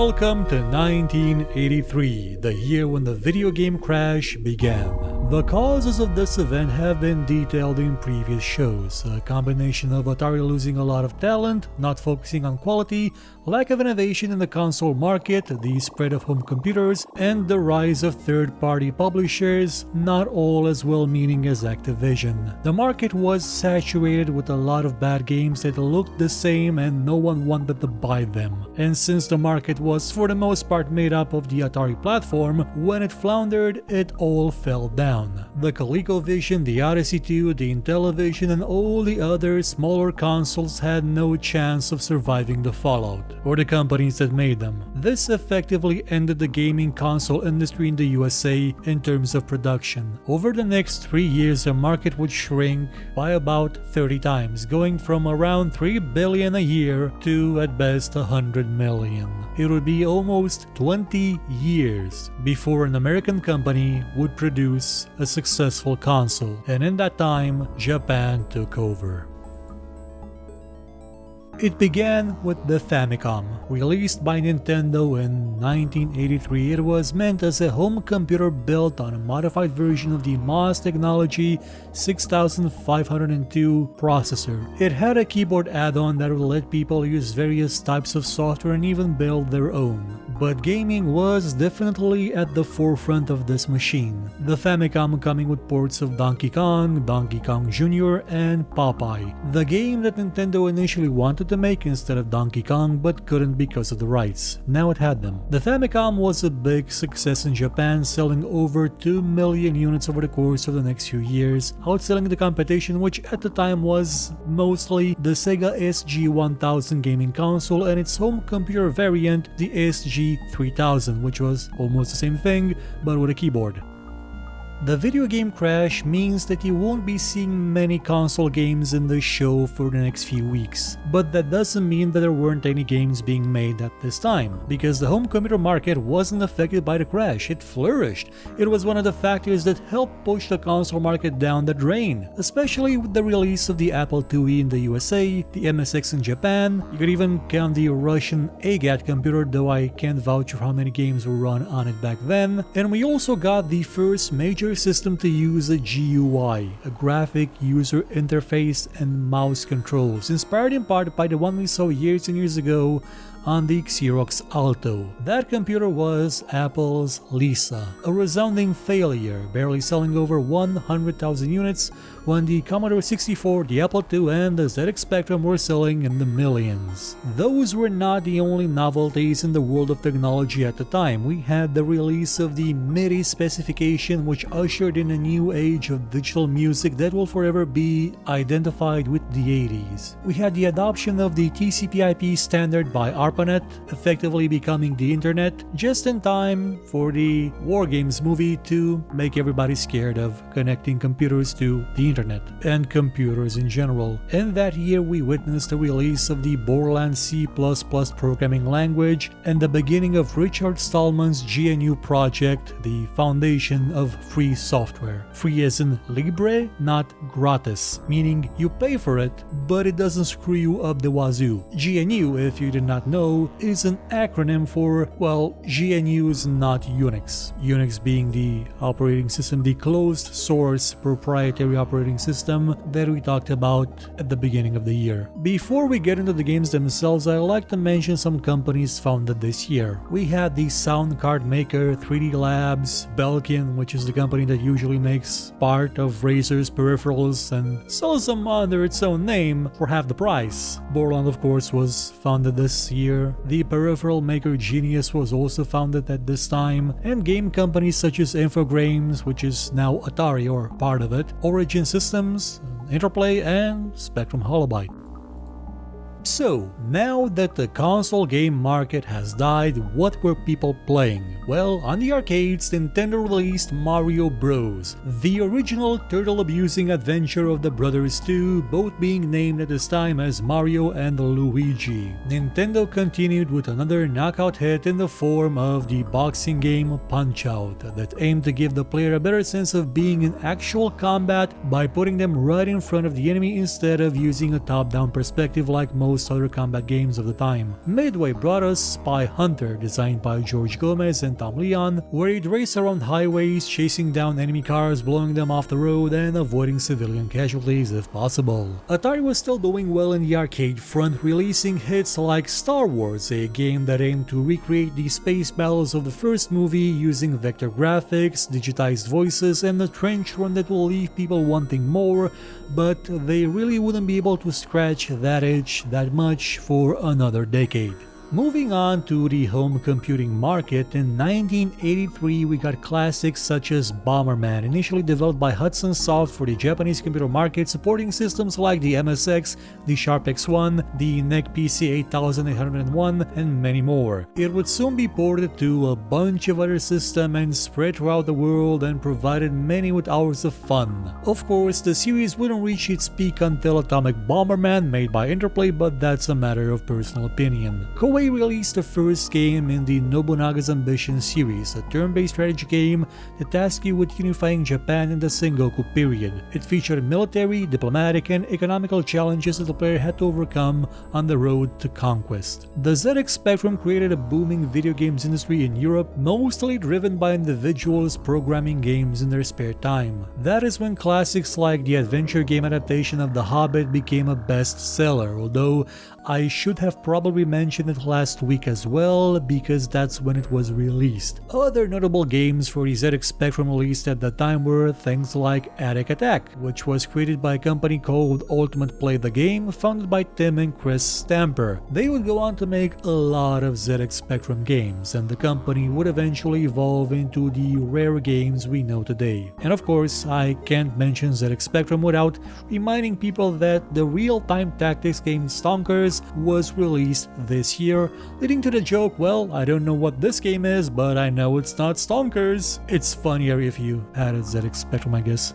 Welcome to 1983, the year when the video game crash began. The causes of this event have been detailed in previous shows, a combination of Atari losing a lot of talent, not focusing on quality, lack of innovation in the console market, the spread of home computers, and the rise of third-party publishers, not all as well-meaning as Activision. The market was saturated with a lot of bad games that looked the same and no one wanted to buy them. And since the market was for the most part made up of the Atari platform, when it floundered, it all fell down. The ColecoVision, the Odyssey 2, the Intellivision, and all the other smaller consoles had no chance of surviving the fallout, or the companies that made them. This effectively ended the gaming console industry in the USA in terms of production. Over the next 3 years, the market would shrink by about 30 times, going from around $3 billion a year to at best $100 million. It would be almost 20 years before an American company would produce a successful console, and in that time, Japan took over. It began with the Famicom. Released by Nintendo in 1983, it was meant as a home computer built on a modified version of the MOS technology 6502 processor. It had a keyboard add-on that would let people use various types of software and even build their own. But gaming was definitely at the forefront of this machine. The Famicom coming with ports of Donkey Kong, Donkey Kong Jr., and Popeye, the game that Nintendo initially wanted to make instead of Donkey Kong but couldn't because of the rights. Now it had them. The Famicom was a big success in Japan, selling over 2 million units over the course of the next few years, outselling the competition, which at the time was mostly the Sega SG-1000 gaming console and its home computer variant, the SG-3000, which was almost the same thing but with a keyboard. The video game crash means that you won't be seeing many console games in the show for the next few weeks, but that doesn't mean that there weren't any games being made at this time, because the home computer market wasn't affected by the crash, it flourished. It was one of the factors that helped push the console market down the drain, especially with the release of the Apple IIe in the USA, the MSX in Japan. You could even count the Russian AGAT computer, though I can't vouch for how many games were run on it back then, and we also got the first major system to use a GUI, a graphic user interface, and mouse controls, inspired in part by the one we saw years and years ago on the Xerox Alto. That computer was Apple's Lisa, a resounding failure, barely selling over 100,000 units when the Commodore 64, the Apple II, and the ZX Spectrum were selling in the millions. Those were not the only novelties in the world of technology at the time. We had the release of the MIDI specification, which ushered in a new age of digital music that will forever be identified with the 80s. We had the adoption of the TCP/IP standard by ARPANET, effectively becoming the internet, just in time for the War Games movie to make everybody scared of connecting computers to the internet and computers in general. In that year, we witnessed the release of the Borland C++ programming language and the beginning of Richard Stallman's GNU project, the foundation of free software. Free as in libre, not gratis, meaning you pay for it, but it doesn't screw you up the wazoo. GNU, if you did not know, is an acronym for, well, GNU is not Unix. Unix being the operating system, the closed source proprietary operating system that we talked about at the beginning of the year. Before we get into the games themselves, I'd like to mention some companies founded this year. We had the sound card maker 3D Labs, Belkin, which is the company that usually makes part of Razer's peripherals and sells them under its own name for half the price. Borland, of course, was founded this year. The peripheral maker Genius was also founded at this time, and game companies such as Infogrames, which is now Atari or part of it, Origin Systems, Interplay, and Spectrum Holobyte. So, now that the console game market has died, what were people playing? Well, on the arcades, Nintendo released Mario Bros., the original turtle-abusing adventure of the brothers 2, both being named at this time as Mario and Luigi. Nintendo continued with another knockout hit in the form of the boxing game Punch-Out! That aimed to give the player a better sense of being in actual combat by putting them right in front of the enemy instead of using a top-down perspective like most most other combat games of the time. Midway brought us Spy Hunter, designed by George Gomez and Tom Leon, where you'd race around highways, chasing down enemy cars, blowing them off the road, and avoiding civilian casualties if possible. Atari was still doing well in the arcade front, releasing hits like Star Wars, a game that aimed to recreate the space battles of the first movie using vector graphics, digitized voices, and a trench run that will leave people wanting more, but they really wouldn't be able to scratch that itch that much for another decade. Moving on to the home computing market, in 1983 we got classics such as Bomberman, initially developed by Hudson Soft for the Japanese computer market, supporting systems like the MSX, the Sharp X1, the NEC PC 8801, and many more. It would soon be ported to a bunch of other systems and spread throughout the world and provided many with hours of fun. Of course, the series wouldn't reach its peak until Atomic Bomberman, made by Interplay, but that's a matter of personal opinion. Koei released the first game in the Nobunaga's Ambition series, a turn-based strategy game that tasked you with unifying Japan in the Sengoku period. It featured military, diplomatic, and economical challenges that the player had to overcome on the road to conquest. The ZX Spectrum created a booming video games industry in Europe, mostly driven by individuals programming games in their spare time. That is when classics like the adventure game adaptation of The Hobbit became a bestseller, although I should have probably mentioned it last week as well, because that's when it was released. Other notable games for the ZX Spectrum released at that time were things like Attic Attack, which was created by a company called Ultimate Play the Game, founded by Tim and Chris Stamper. They would go on to make a lot of ZX Spectrum games, and the company would eventually evolve into the rare games we know today. And of course, I can't mention ZX Spectrum without reminding people that the real-time tactics game Stonkers was released this year, leading to the joke, well, I don't know what this game is, but I know it's not Stonkers. It's funnier if you had a ZX Spectrum, I guess.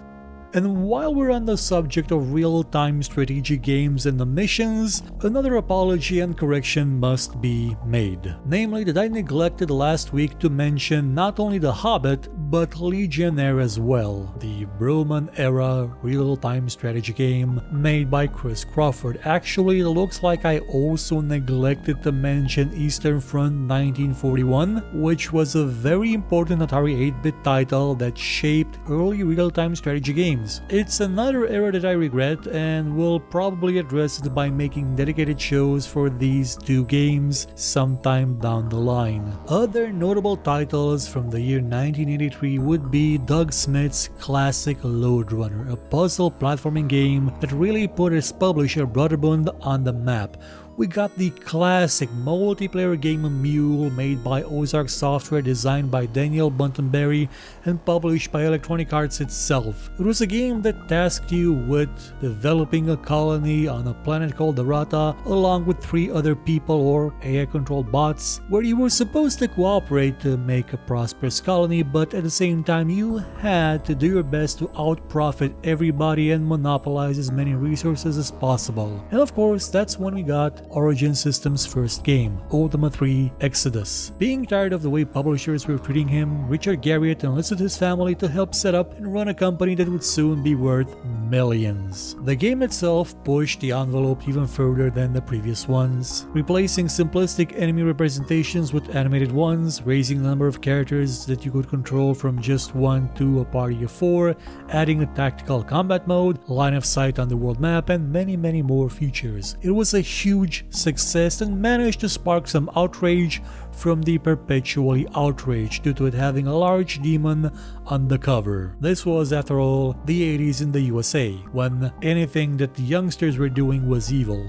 And while we're on the subject of real-time strategy games and the missions, another apology and correction must be made. Namely that I neglected last week to mention not only The Hobbit, but Legionnaire as well, the Broman-era real-time strategy game made by Chris Crawford. Actually, it looks like I also neglected to mention Eastern Front 1941, which was a very important Atari 8-bit title that shaped early real-time strategy games. It's another era that I regret, and will probably address it by making dedicated shows for these two games sometime down the line. Other notable titles from the year 1983 would be Doug Smith's classic Lode Runner, a puzzle platforming game that really put its publisher Broderbund on the map. We got the classic multiplayer game Mule, made by Ozark Software, designed by Daniel Buntonberry and published by Electronic Arts itself. It was a game that tasked you with developing a colony on a planet called Arata, along with 3 other people or AI-controlled bots, where you were supposed to cooperate to make a prosperous colony, but at the same time you had to do your best to out-profit everybody and monopolize as many resources as possible. And of course, that's when we got Origin Systems' first game, Ultima 3 Exodus. Being tired of the way publishers were treating him, Richard Garriott enlisted his family to help set up and run a company that would soon be worth millions. The game itself pushed the envelope even further than the previous ones, replacing simplistic enemy representations with animated ones, raising the number of characters that you could control from just 1 to a party of 4, adding a tactical combat mode, line of sight on the world map, and many more features. It was a huge success and managed to spark some outrage from the perpetually outraged due to it having a large demon on the cover. This was, after all, the 80s in the USA, when anything that the youngsters were doing was evil.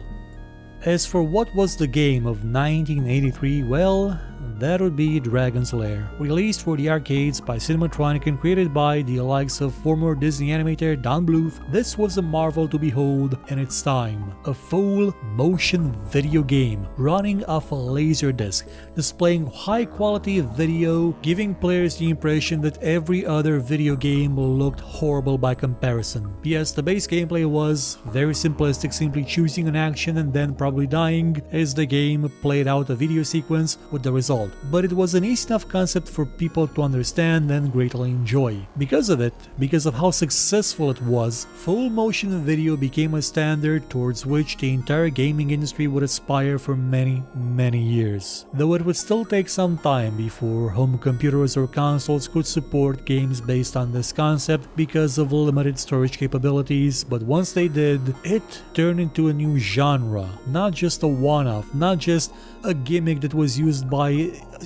As for what was the game of 1983, well, that would be Dragon's Lair, released for the arcades by Cinematronic and created by the likes of former Disney animator Don Bluth. This was a marvel to behold in its time. A full motion video game running off a laserdisc, displaying high quality video, giving players the impression that every other video game looked horrible by comparison. Yes, the base gameplay was very simplistic, simply choosing an action and then probably dying as the game played out a video sequence, with the result salt, but it was an easy enough concept for people to understand and greatly enjoy. Because of it, because of how successful it was, full motion video became a standard towards which the entire gaming industry would aspire for many years. Though it would still take some time before home computers or consoles could support games based on this concept because of limited storage capabilities, but once they did, it turned into a new genre, not just a one-off, not just a gimmick that was used by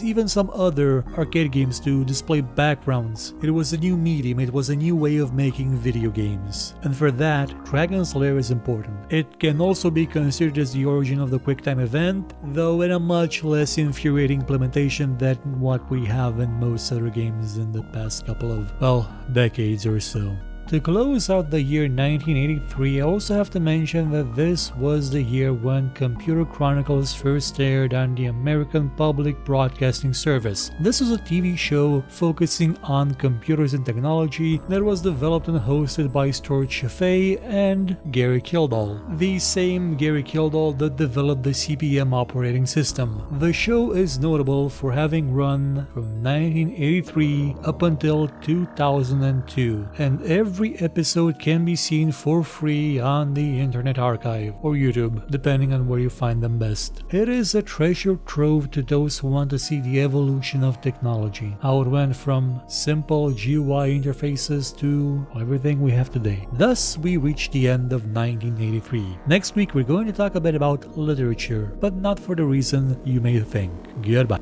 even some other arcade games to display backgrounds. It was a new medium, it was a new way of making video games. And for that, Dragon's Lair is important. It can also be considered as the origin of the QuickTime event, though in a much less infuriating implementation than what we have in most other games in the past couple of, well, decades or so. To close out the year 1983, I also have to mention that this was the year when Computer Chronicles first aired on the American Public Broadcasting Service. This was a TV show focusing on computers and technology that was developed and hosted by Stuart Chaffee and Gary Kildall, the same Gary Kildall that developed the CP/M operating system. The show is notable for having run from 1983 up until 2002, and every episode can be seen for free on the Internet Archive or YouTube, depending on where you find them best. It is a treasure trove to those who want to see the evolution of technology, how it went from simple GUI interfaces to everything we have today. Thus, we reach the end of 1983. Next week, we're going to talk a bit about literature, but not for the reason you may think. Goodbye.